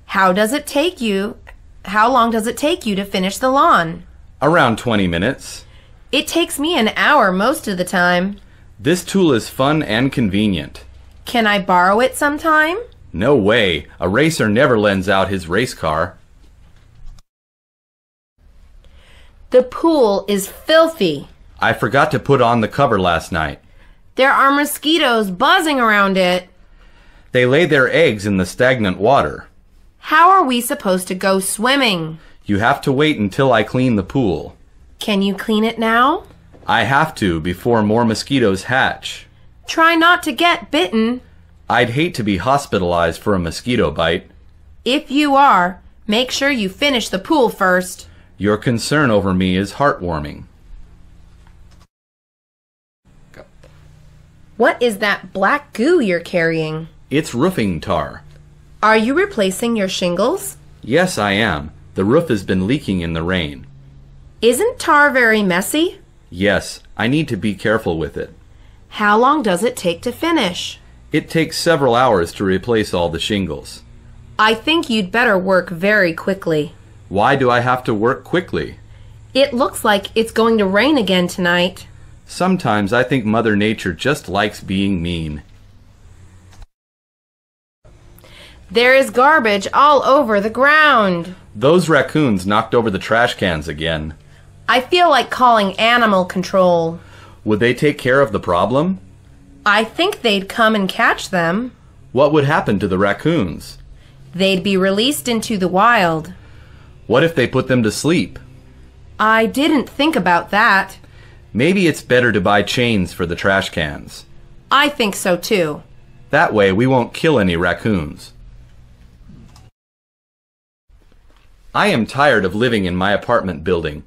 How long does it take you to finish the lawn? Around 20 minutes. It takes me an hour most of the time. This tool is fun and convenient. Can I borrow it sometime? No way. A racer never lends out his race car. The pool is filthy. I forgot to put on the cover last night. There are mosquitoes buzzing around it. They lay their eggs in the stagnant water. How are we supposed to go swimming? You have to wait until I clean the pool. Can you clean it now? I have to before more mosquitoes hatch. Try not to get bitten. I'd hate to be hospitalized for a mosquito bite. If you are, make sure you finish the pool first. Your concern over me is heartwarming. What is that black goo you're carrying? It's roofing tar. Are you replacing your shingles? Yes, I am. The roof has been leaking in the rain. Isn't tar very messy? Yes, I need to be careful with it. How long does it take to finish? It takes several hours to replace all the shingles. I think you'd better work very quickly. Why do I have to work quickly? It looks like it's going to rain again tonight. Sometimes I think Mother Nature just likes being mean. There is garbage all over the ground. Those raccoons knocked over the trash cans again. I feel like calling animal control. Would they take care of the problem? I think they'd come and catch them. What would happen to the raccoons? They'd be released into the wild. What if they put them to sleep? I didn't think about that. Maybe it's better to buy chains for the trash cans. I think so too. That way we won't kill any raccoons. I am tired of living in my apartment building.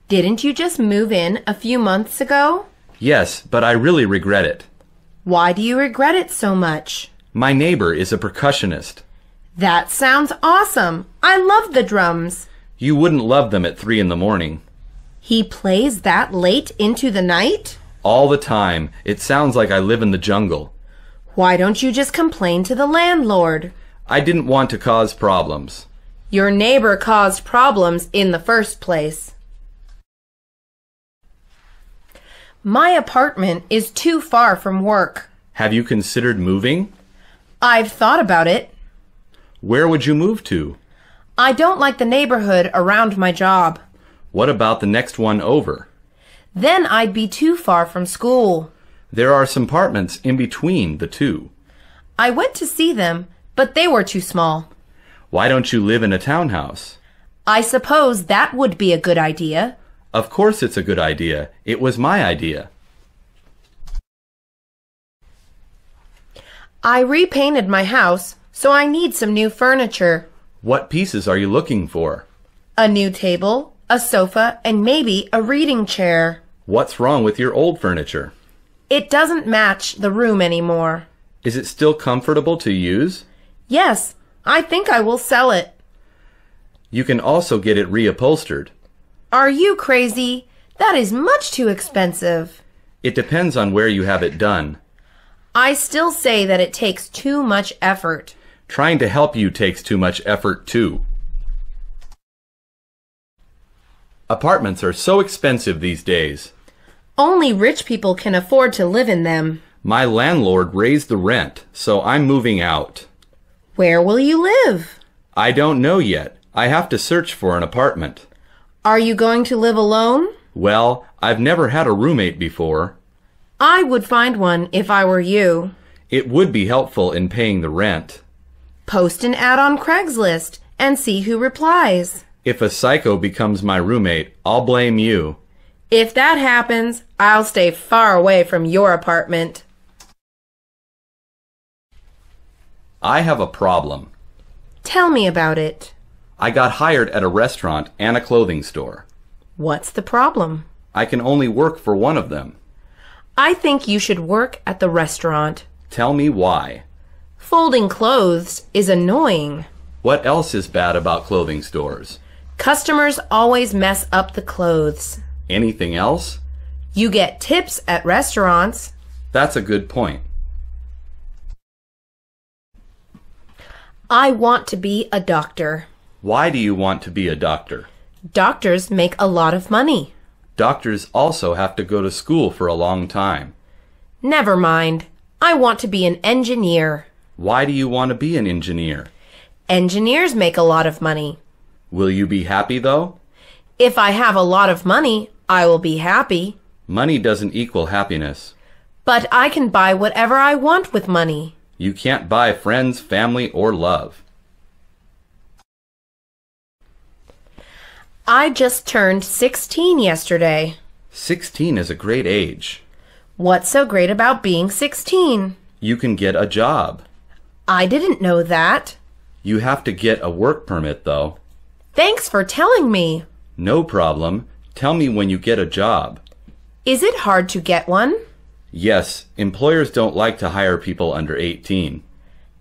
Didn't you just move in a few months ago? Yes, but I really regret it. Why do you regret it so much? My neighbor is a percussionist. That sounds awesome. I love the drums. You wouldn't love them at 3 in the morning. He plays that late into the night? All the time. It sounds like I live in the jungle. Why don't you just complain to the landlord? I didn't want to cause problems. Your neighbor caused problems in the first place. My apartment is too far from work. Have you considered moving? I've thought about it. Where would you move to? I don't like the neighborhood around my job. What about the next one over? Then I'd be too far from school. There are some apartments in between the two. I went to see them, but they were too small. Why don't you live in a townhouse? I suppose that would be a good idea. Of course it's a good idea. It was my idea. I repainted my house, so I need some new furniture. What pieces are you looking for? A new table, a sofa, and maybe a reading chair. What's wrong with your old furniture? It doesn't match the room anymore. Is it still comfortable to use? Yes, I think I will sell it. You can also get it reupholstered. Are you crazy? That is much too expensive. It depends on where you have it done. I still say that it takes too much effort. Trying to help you takes too much effort too. Apartments are so expensive these days. Only rich people can afford to live in them. My landlord raised the rent, so I'm moving out. Where will you live? I don't know yet. I have to search for an apartment. Are you going to live alone? Well, I've never had a roommate before. I would find one if I were you. It would be helpful in paying the rent. Post an ad on Craigslist and see who replies. If a psycho becomes my roommate, I'll blame you. If that happens, I'll stay far away from your apartment. I have a problem. Tell me about it. I got hired at a restaurant and a clothing store. What's the problem? I can only work for one of them. I think you should work at the restaurant. Tell me why. Folding clothes is annoying. What else is bad about clothing stores? Customers always mess up the clothes. Anything else? You get tips at restaurants. That's a good point. I want to be a doctor. Why do you want to be a doctor? Doctors make a lot of money. Doctors also have to go to school for a long time. Never mind. I want to be an engineer. Why do you want to be an engineer? Engineers make a lot of money. Will you be happy though? If I have a lot of money, I will be happy. Money doesn't equal happiness. But I can buy whatever I want with money. You can't buy friends, family, or love. I just turned 16 yesterday. 16 is a great age. What's so great about being 16? You can get a job. I didn't know that. You have to get a work permit though. Thanks for telling me. No problem. Tell me when you get a job. Is it hard to get one? Yes, employers don't like to hire people under 18.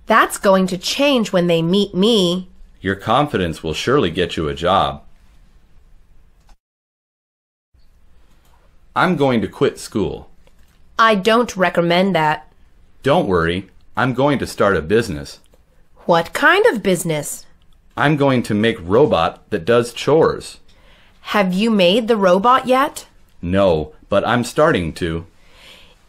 That's going to change when they meet me. Your confidence will surely get you a job. I'm going to quit school. I don't recommend that. Don't worry. I'm going to start a business. What kind of business? I'm going to make a robot that does chores. Have you made the robot yet? No, but I'm starting to.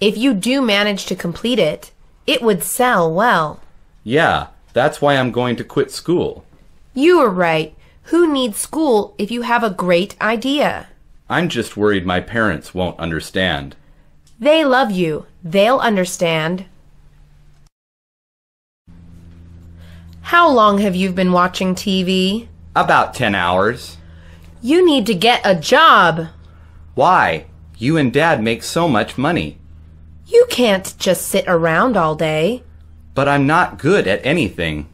If you do manage to complete it, it would sell well. Yeah, that's why I'm going to quit school. You are right. Who needs school if you have a great idea? I'm just worried my parents won't understand. They love you. They'll understand. How long have you been watching TV? About 10 hours. You need to get a job. Why? You and Dad make so much money. You can't just sit around all day. But I'm not good at anything.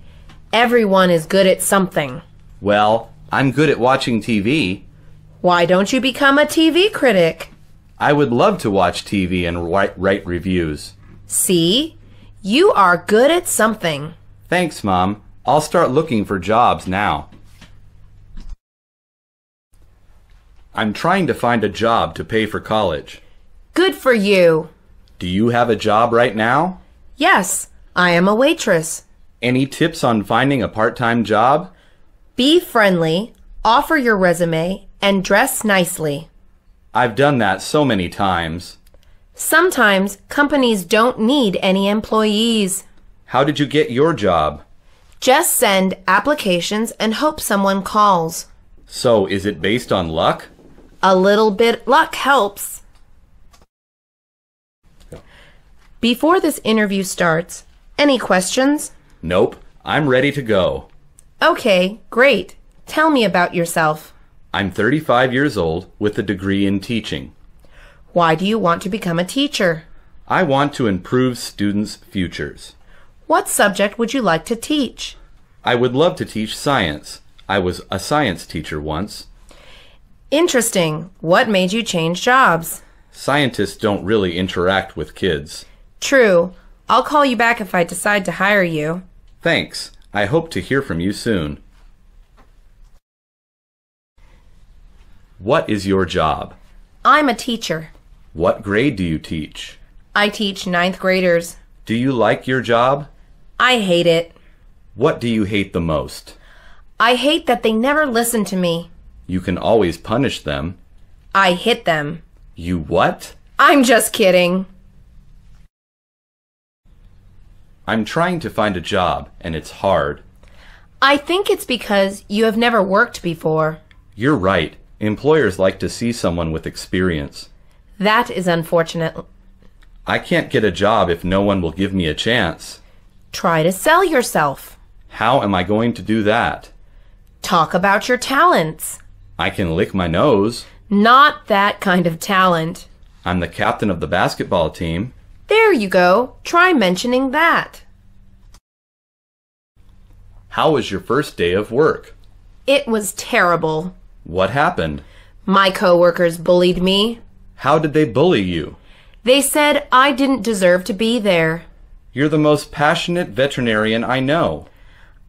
Everyone is good at something. Well, I'm good at watching TV. Why don't you become a TV critic? I would love to watch TV and write reviews. See? You are good at something. Thanks, Mom. I'll start looking for jobs now. I'm trying to find a job to pay for college. Good for you. Do you have a job right now? Yes, I am a waitress. Any tips on finding a part-time job? Be friendly, offer your resume, and dress nicely. I've done that so many times. Sometimes companies don't need any employees. How did you get your job? Just send applications and hope someone calls. So, is it based on luck? A little bit luck helps. Before this interview starts, any questions? Nope. I'm ready to go. Okay, great. Tell me about yourself. I'm 35 years old with a degree in teaching. Why do you want to become a teacher? I want to improve students' futures. What subject would you like to teach? I would love to teach science. I was a science teacher once. Interesting. What made you change jobs? Scientists don't really interact with kids. True. I'll call you back if I decide to hire you. Thanks. I hope to hear from you soon. What is your job? I'm a teacher. What grade do you teach? I teach ninth graders. Do you like your job? I hate it. What do you hate the most? I hate that they never listen to me. You can always punish them. I hit them. You what? I'm just kidding. I'm trying to find a job, and it's hard. I think it's because you have never worked before. You're right. Employers like to see someone with experience. That is unfortunate. I can't get a job if no one will give me a chance. Try to sell yourself. How am I going to do that? Talk about your talents. I can lick my nose. Not that kind of talent. I'm the captain of the basketball team. There you go. Try mentioning that. How was your first day of work? It was terrible. What happened? My coworkers bullied me. How did they bully you? They said I didn't deserve to be there. You're the most passionate veterinarian I know.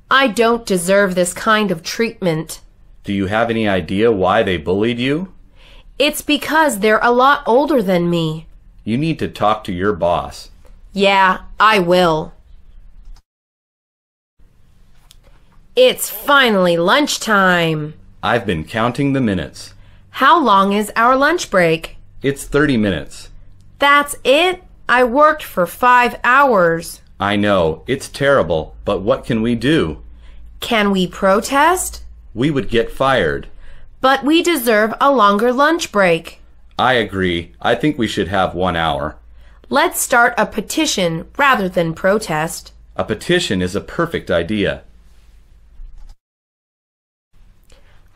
I don't deserve this kind of treatment. Do you have any idea why they bullied you? It's because they're a lot older than me. You need to talk to your boss. Yeah, I will. It's finally lunchtime. I've been counting the minutes. How long is our lunch break? It's 30 minutes. That's it? I worked for 5 hours. I know, it's terrible, but what can we do? Can we protest? We would get fired. But we deserve a longer lunch break. I agree. I think we should have 1 hour. Let's start a petition rather than protest. A petition is a perfect idea.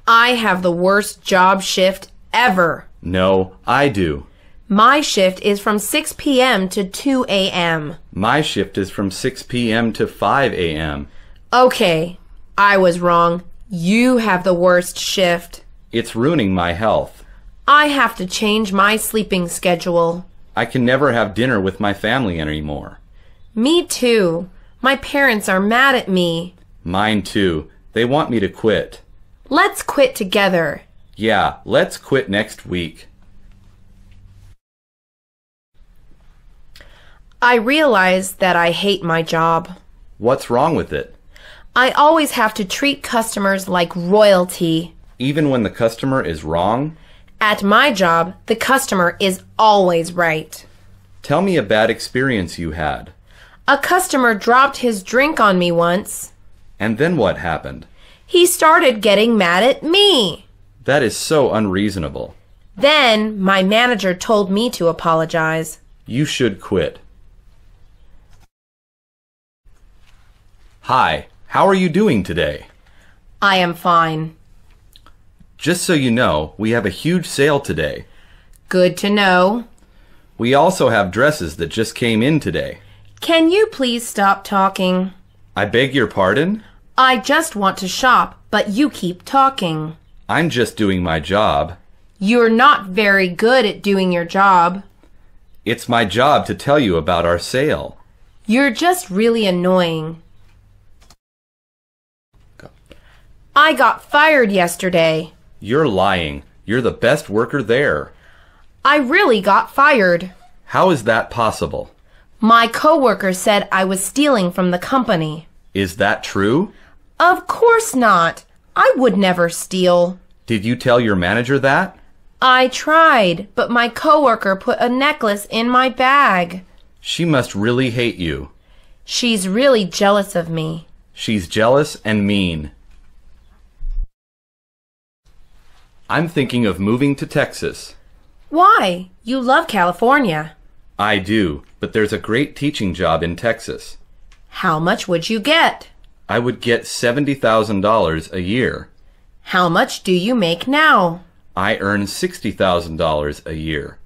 I have the worst job shift ever. No, I do. My shift is from 6 p.m. to 2 a.m. My shift is from 6 p.m. to 5 a.m. Okay, I was wrong. You have the worst shift. It's ruining my health. I have to change my sleeping schedule. I can never have dinner with my family anymore. Me too. My parents are mad at me. Mine too. They want me to quit. Let's quit together. Yeah, let's quit next week. I realize that I hate my job. What's wrong with it? I always have to treat customers like royalty. Even when the customer is wrong? At my job, the customer is always right. Tell me a bad experience you had. A customer dropped his drink on me once. And then what happened? He started getting mad at me. That is so unreasonable. Then my manager told me to apologize. You should quit. Hi, how are you doing today? I am fine. Just so you know, we have a huge sale today. Good to know. We also have dresses that just came in today. Can you please stop talking? I beg your pardon? I just want to shop, but you keep talking. I'm just doing my job. You're not very good at doing your job. It's my job to tell you about our sale. You're just really annoying. I got fired yesterday. You're lying. You're the best worker there. I really got fired. How is that possible? My coworker said I was stealing from the company. Is that true? Of course not. I would never steal. Did you tell your manager that? I tried, but my coworker put a necklace in my bag. She must really hate you. She's really jealous of me. She's jealous and mean. I'm thinking of moving to Texas. Why? You love California. I do, but there's a great teaching job in Texas. How much would you get? I would get $70,000 a year. How much do you make now? I earn $60,000 a year.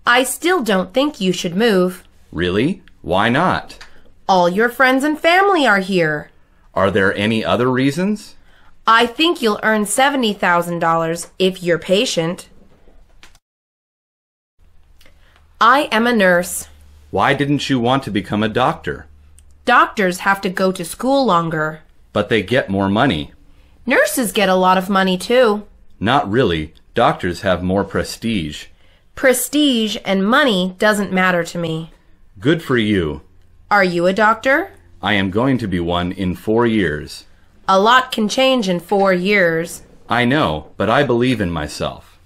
I still don't think you should move. Really? Why not? All your friends and family are here. Are there any other reasons? I think you'll earn $70,000 if you're patient. I am a nurse. Why didn't you want to become a doctor? Doctors have to go to school longer. But they get more money. Nurses get a lot of money too. Not really. Doctors have more prestige. Prestige and money doesn't matter to me. Good for you. Are you a doctor? I am going to be one in 4 years. A lot can change in 4 years. I know, but I believe in myself.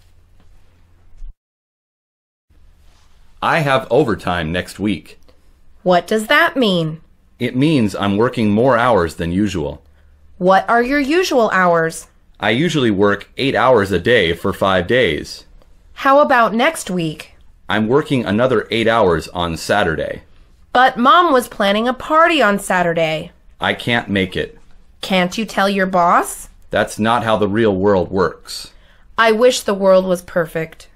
I have overtime next week. What does that mean? It means I'm working more hours than usual. What are your usual hours? I usually work 8 hours a day for 5 days. How about next week? I'm working another 8 hours on Saturday. But Mom was planning a party on Saturday. I can't make it. Can't you tell your boss? That's not how the real world works. I wish the world was perfect.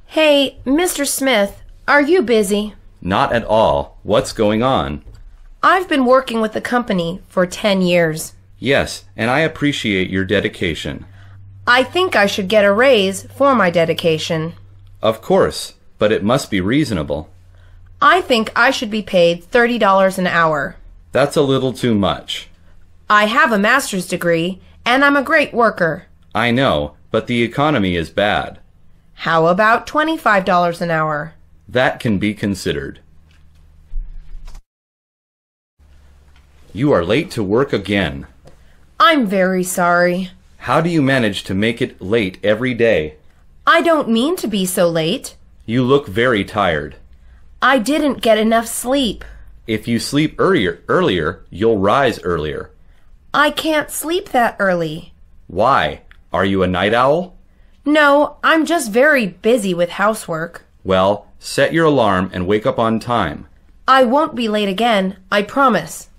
Hey, Mr. Smith, are you busy? Not at all. What's going on? I've been working with the company for 10 years. Yes, and I appreciate your dedication. I think I should get a raise for my dedication. Of course, but it must be reasonable. I think I should be paid $30 an hour. That's a little too much. I have a master's degree, and I'm a great worker. I know, but the economy is bad. How about $25 an hour? That can be considered. You are late to work again. I'm very sorry. How do you manage to make it late every day? I don't mean to be so late. You look very tired. I didn't get enough sleep. If you sleep earlier, you'll rise earlier. I can't sleep that early. Why? Are you a night owl? No, I'm just very busy with housework. Well, set your alarm and wake up on time. I won't be late again, I promise.